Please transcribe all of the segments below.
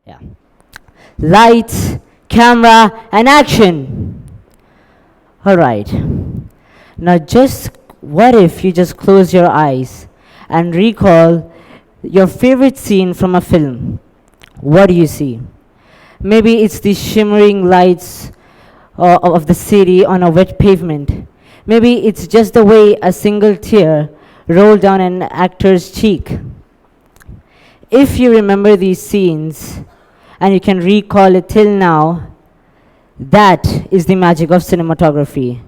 Yeah. Lights, camera, and action. All right. Now, just what if you just close your eyes and recall your favorite scene from a film? What do you see? Maybe it's the shimmering lights of the city on a wet pavement. Maybe it's just the way a single tear rolled down an actor's cheek. If you remember these scenes and you can recall it till now, that is the magic of cinematography.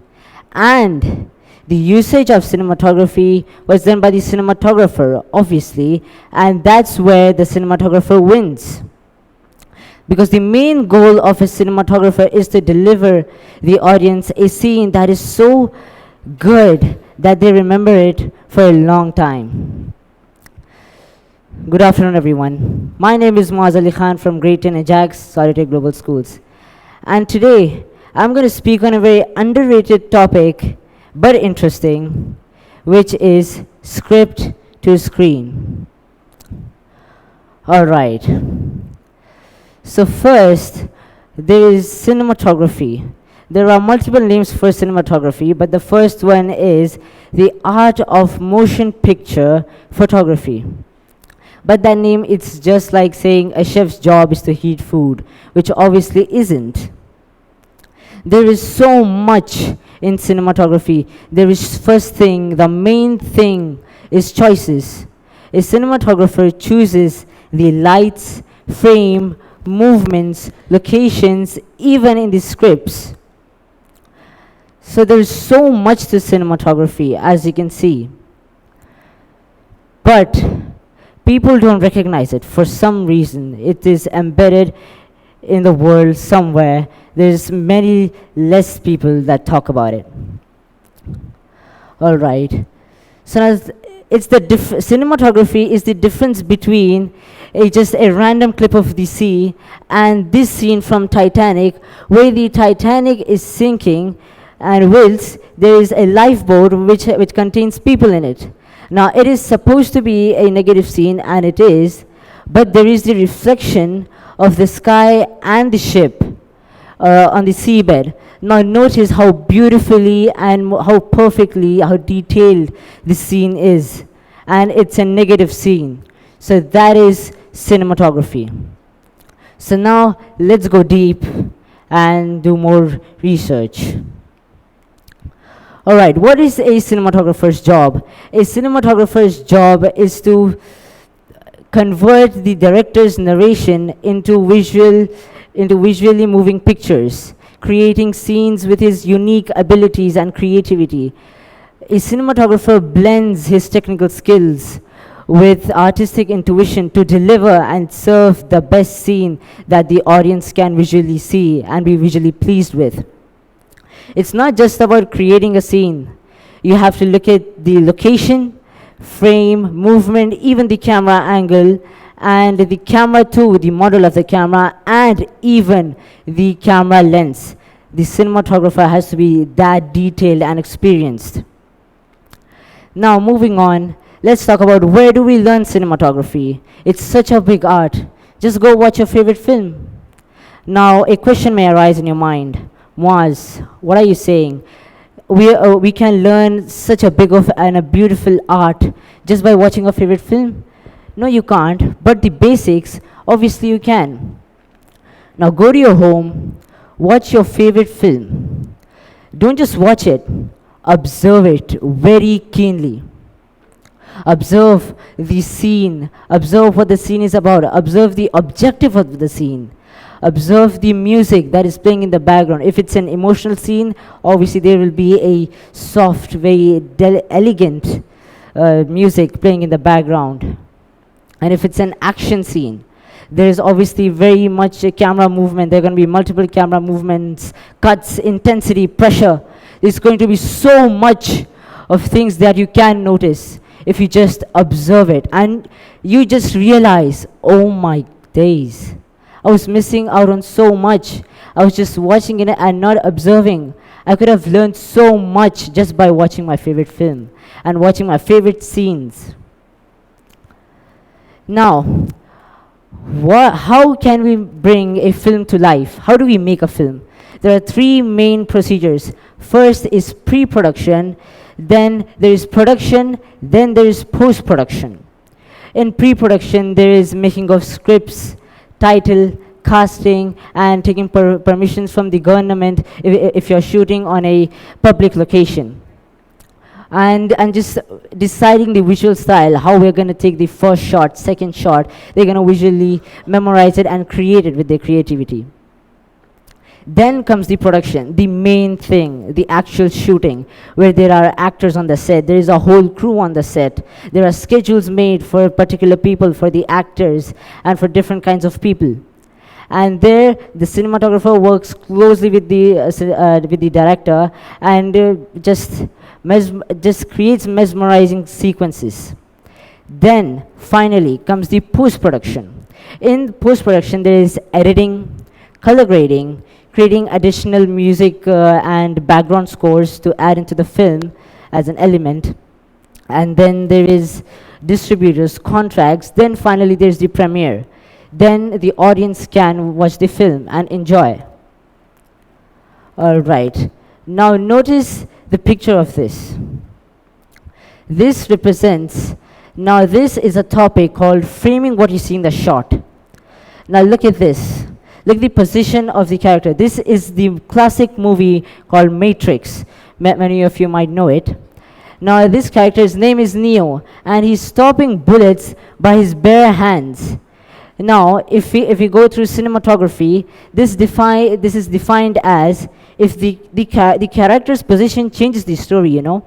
And the usage of cinematography was done by the cinematographer, obviously, and that's where the cinematographer wins. Because the main goal of a cinematographer is to deliver the audience a scene that is so good that they remember it for a long time. Good afternoon, everyone. My name is Muaz from grade 10 TEDxSolitaireGlobalSchoolsAttapur Global Schools. And today, I'm going to speak on a very underrated topic, but interesting, which is script to screen. All right. So first, there is cinematography. There are multiple names for cinematography, but the first one is the art of motion picture photography. But that name, it's just like saying a chef's job is to heat food, which obviously isn't. There is so much in cinematography. There is first thing, the main thing is choices. A cinematographer chooses the lights, frame, movements, locations, even in the scripts. So there is so much to cinematography, as you can see. But people don't recognize it for some reason. It is embedded in the world somewhere. There's many less people that talk about it. All right. So now it's the cinematography is the difference between just a random clip of the sea and this scene from Titanic, where the Titanic is sinking, and whilst there is a lifeboat which contains people in it. Now, it is supposed to be a negative scene, and it is, but there is the reflection of the sky and the ship on the seabed. Now, notice how beautifully and how perfectly, how detailed the scene is. And it's a negative scene. So that is cinematography. So now, let's go deep and do more research. All right, what is a cinematographer's job? A cinematographer's job is to convert the director's narration into visually moving pictures, creating scenes with his unique abilities and creativity. A cinematographer blends his technical skills with artistic intuition to deliver and serve the best scene that the audience can visually see and be visually pleased with. It's not just about creating a scene. You have to look at the location, frame, movement, even the camera angle, and the camera too, the model of the camera, and even the camera lens. The cinematographer has to be that detailed and experienced. Now, moving on, let's talk about where do we learn cinematography. It's such a big art. Just go watch your favorite film. Now, a question may arise in your mind. Muaz, what are you saying? We can learn such a big and a beautiful art just by watching a favorite film? No, you can't, but the basics, obviously you can. Now go to your home, watch your favorite film. Don't just watch it, observe it very keenly. Observe the scene, observe what the scene is about, observe the objective of the scene. Observe the music that is playing in the background. If it's an emotional scene, obviously there will be a soft, very elegant music playing in the background. And if it's an action scene, there is obviously very much a camera movement. There are going to be multiple camera movements, cuts, intensity, pressure. There's going to be so much of things that you can notice if you just observe it. And you just realize, oh my days, I was missing out on so much. I was just watching it and not observing. I could have learned so much just by watching my favorite film and watching my favorite scenes. Now, how can we bring a film to life? How do we make a film? There are three main procedures. First is pre-production, then there is production, then there is post-production. In pre-production, there is making of scripts, title, casting, and taking permissions from the government if you're shooting on a public location. And just deciding the visual style, how we're going to take the first shot, second shot. They're going to visually memorize it and create it with their creativity. Then comes the production, the main thing, the actual shooting, where there are actors on the set, there is a whole crew on the set, there are schedules made for particular people, for the actors, and for different kinds of people. And there, the cinematographer works closely with the director and just creates mesmerizing sequences. Then, finally, comes the post-production. In post-production, there is editing, color grading, creating additional music and background scores to add into the film as an element. And then there is distributors, contracts. Then finally, there's the premiere. Then the audience can watch the film and enjoy. All right. Now notice the picture of this. This represents, now this is a topic called framing what you see in the shot. Now look at this. Look at the position of the character. This is the classic movie called Matrix. Many of you might know it. Now this character's name is Neo, and he's stopping bullets by his bare hands. Now, if we go through cinematography, this is defined as if the character's position changes the story, you know.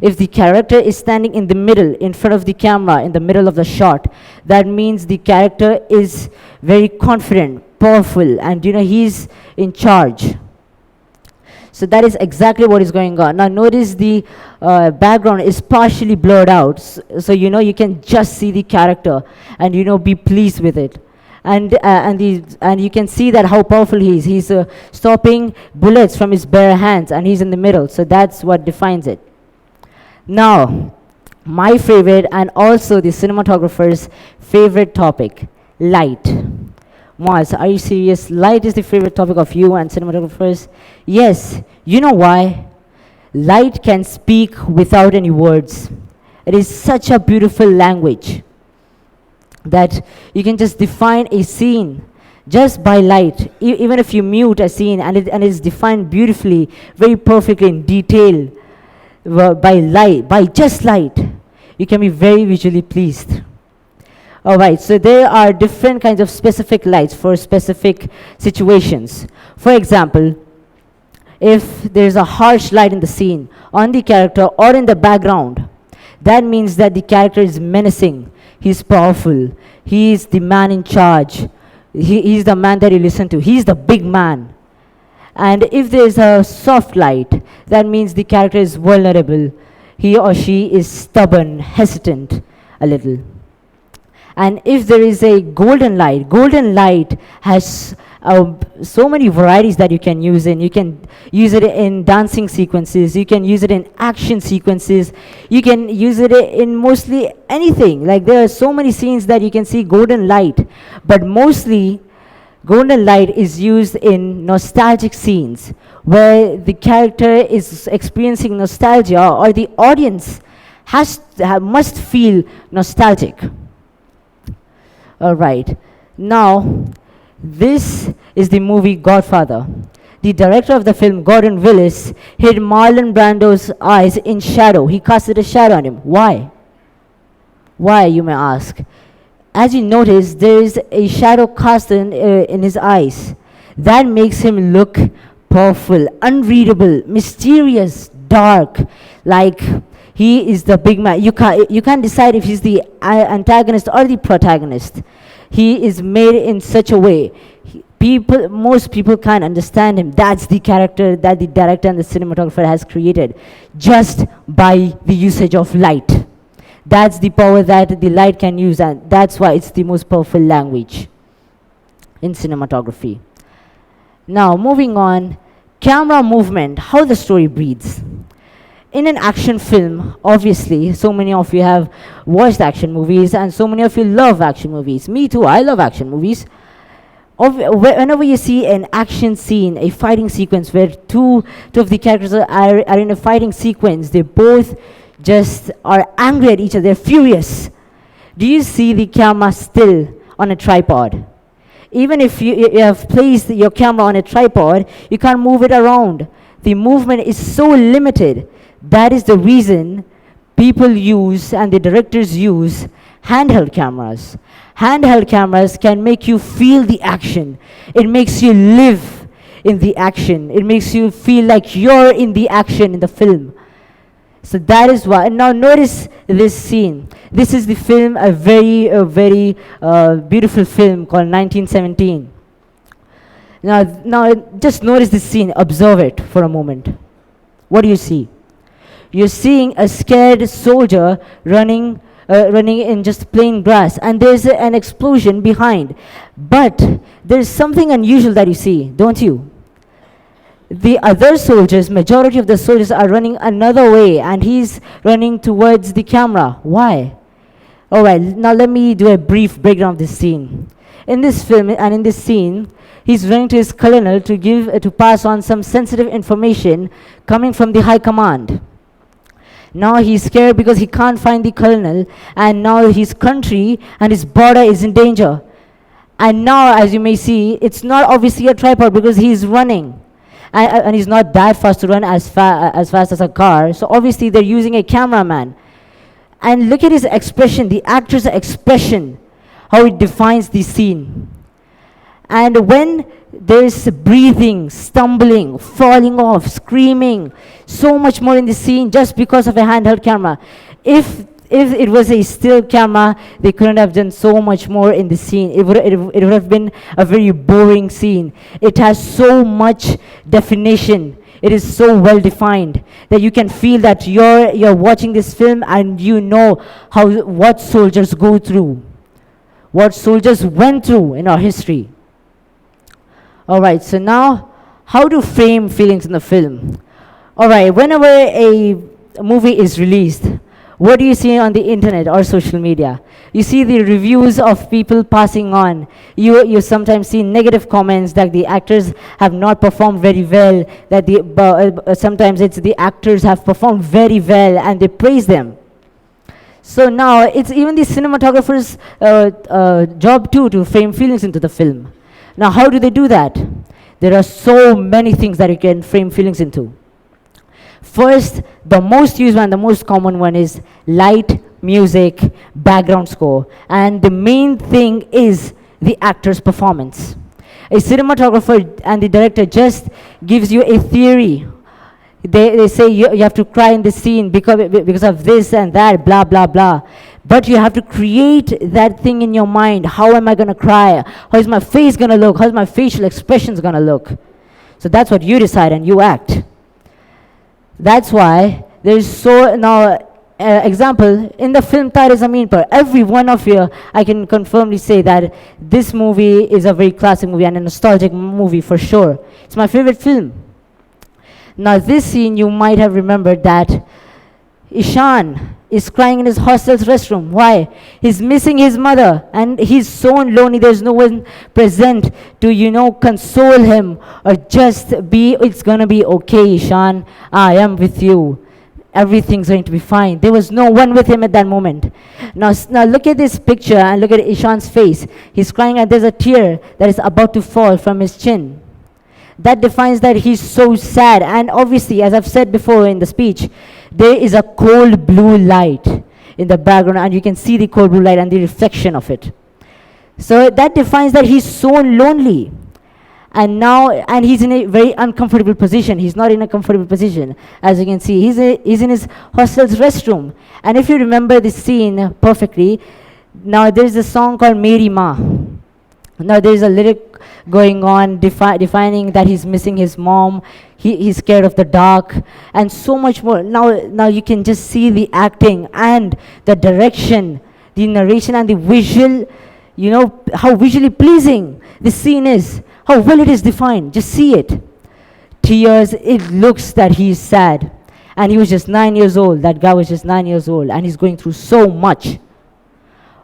If the character is standing in the middle, in front of the camera, in the middle of the shot, that means the character is very confident, powerful, and you know, he's in charge. So that is exactly what is going on. Now notice the background is partially blurred out, so you know, you can just see the character and you know, be pleased with it. And you can see that how powerful he is. He's stopping bullets from his bare hands, and he's in the middle. So that's what defines it. Now, my favorite and also the cinematographer's favorite topic, light. Muaz, are you serious? Light is the favorite topic of you and cinematographers? Yes. You know why? Light can speak without any words. It is such a beautiful language that you can just define a scene just by light. Even if you mute a scene and it is defined beautifully, very perfectly in detail, by light, by just light, you can be very visually pleased. All right, so there are different kinds of specific lights for specific situations. For example, if there's a harsh light in the scene, on the character or in the background, that means that the character is menacing, he's powerful, he's the man in charge, he's the man that you listen to, he's the big man. And if there's a soft light, that means the character is vulnerable. He or she is stubborn, hesitant a little. And if there is a golden light has so many varieties that you can use in. You can use it in dancing sequences, you can use it in action sequences, you can use it in mostly anything. Like there are so many scenes that you can see golden light, but mostly golden light is used in nostalgic scenes where the character is experiencing nostalgia or the audience must feel nostalgic. All right. Now, this is the movie Godfather. The director of the film, Gordon Willis, hid Marlon Brando's eyes in shadow. He casted a shadow on him. Why? Why, you may ask? As you notice, there is a shadow cast in his eyes. That makes him look powerful, unreadable, mysterious, dark, like he is the big man. You can't decide if he's the antagonist or the protagonist. He is made in such a way. Most people can't understand him. That's the character that the director and the cinematographer has created just by the usage of light. That's the power that the light can use, and that's why it's the most powerful language in cinematography. Now, moving on, camera movement, how the story breathes. In an action film, obviously, so many of you have watched action movies and so many of you love action movies. Me too, I love action movies. Whenever you see an action scene, a fighting sequence where two of the characters are in a fighting sequence, they both just are angry at each other, they're furious. Do you see the camera still on a tripod? Even if you have placed your camera on a tripod, you can't move it around. The movement is so limited. That is the reason people use and the directors use handheld cameras. Handheld cameras can make you feel the action. It makes you live in the action. It makes you feel like you're in the action in the film. So that is why. Now notice this scene. This is the film, a very beautiful film called 1917. Now just notice this scene. Observe it for a moment. What do you see? You're seeing a scared soldier running in just plain grass, and there's an explosion behind. But there's something unusual that you see, don't you? The other soldiers, majority of the soldiers are running another way, and he's running towards the camera. Why? All right, now let me do a brief breakdown of this scene. In this film and in this scene, he's running to his colonel to pass on some sensitive information coming from the high command. Now he's scared because he can't find the colonel, and now his country and his border is in danger. And now, as you may see, it's not obviously a tripod because he's running. And he's not that fast to run as fast as a car. So obviously they're using a cameraman. And look at his expression, the actor's expression, how it defines the scene. And when there's breathing, stumbling, falling off, screaming, so much more in the scene just because of a handheld camera. If it was a still camera, they couldn't have done so much more in the scene. It would have been a very boring scene. It has so much definition. It is so well defined that you can feel that you're watching this film and you know what soldiers go through, what soldiers went through in our history. All right, so now, how to frame feelings in the film? All right, whenever a movie is released, what do you see on the internet or social media? You see the reviews of people passing on. You sometimes see negative comments that the actors have not performed very well, that sometimes it's the actors have performed very well and they praise them. So now, it's even the cinematographer's job too to frame feelings into the film. Now, how do they do that? There are so many things that you can frame feelings into. First, the most used one, the most common one is light, music, background score. And the main thing is the actor's performance. A cinematographer and the director just gives you a theory. They say you have to cry in this scene because of this and that, blah, blah, blah. But you have to create that thing in your mind. How am I going to cry? How is my face going to look? How is my facial expressions going to look? So that's what you decide and you act. That's why there's so now example in the film Tare Zameen Par. Every one of you, I can confirmly say that this movie is a very classic movie and a nostalgic movie for sure. It's my favorite film. Now this scene, you might have remembered that Ishan is crying in his hostel's restroom. Why? He's missing his mother and he's so lonely. There's no one present to, console him or just it's gonna be okay, Ishan. I am with you. Everything's going to be fine. There was no one with him at that moment. Now look at this picture and look at Ishan's face. He's crying and there's a tear that is about to fall from his chin. That defines that he's so sad. And obviously, as I've said before in the speech, there is a cold blue light in the background and you can see the cold blue light and the reflection of it. So that defines that he's so lonely. And he's in a very uncomfortable position. He's not in a comfortable position. As you can see, he's in his hostel's restroom. And if you remember the scene perfectly, now there's a song called Meri Ma. Now there's a lyric going on defining that he's missing his mom, he's scared of the dark, and so much more. Now you can just see the acting and the direction, the narration and the visual, how visually pleasing the scene is, how well it is defined. Just see it. Tears, it looks that he's sad. And he was just 9 years old. That guy was just 9 years old, and he's going through so much.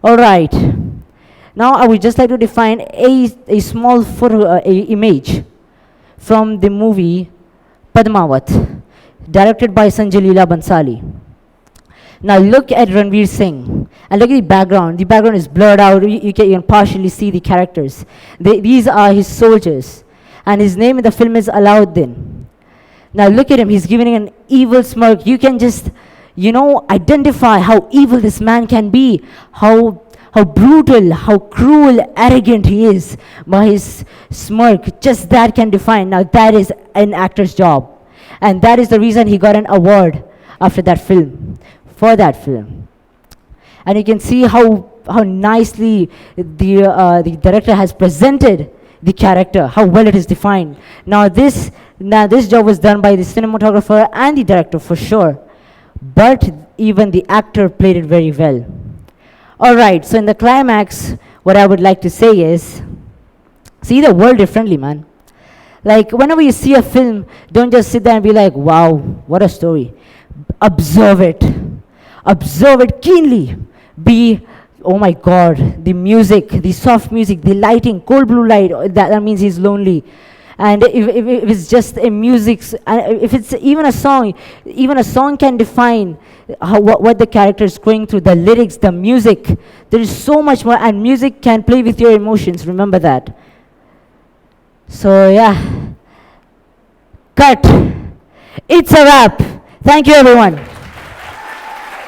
All right. Now I would just like to define a small image from the movie Padmavat, directed by Sanjay Leela Bansali. Now look at Ranveer Singh and look at the background. The background is blurred out. You can partially see the characters. These are his soldiers, and his name in the film is Alauddin. Now look at him. He's giving an evil smirk. You can just, identify how evil this man can be, how brutal, how cruel, arrogant he is by his smirk. Just that can define. Now that is an actor's job, and that is the reason he got an award after that film, for that film. And you can see how nicely the director has presented the character, how well it is defined. Now this job was done by the cinematographer and the director for sure, but even the actor played it very well. All right, so in the climax, what I would like to say is, see the world differently, man. Like, whenever you see a film, don't just sit there and be like, wow, what a story. Observe it. Observe it keenly. Oh my God, the music, the soft music, the lighting, cold blue light, that means he's lonely. And if it's just a music, if it's even a song can define what the character is going through, the lyrics, the music. There is so much more, and music can play with your emotions, remember that. So yeah, cut. It's a wrap. Thank you everyone.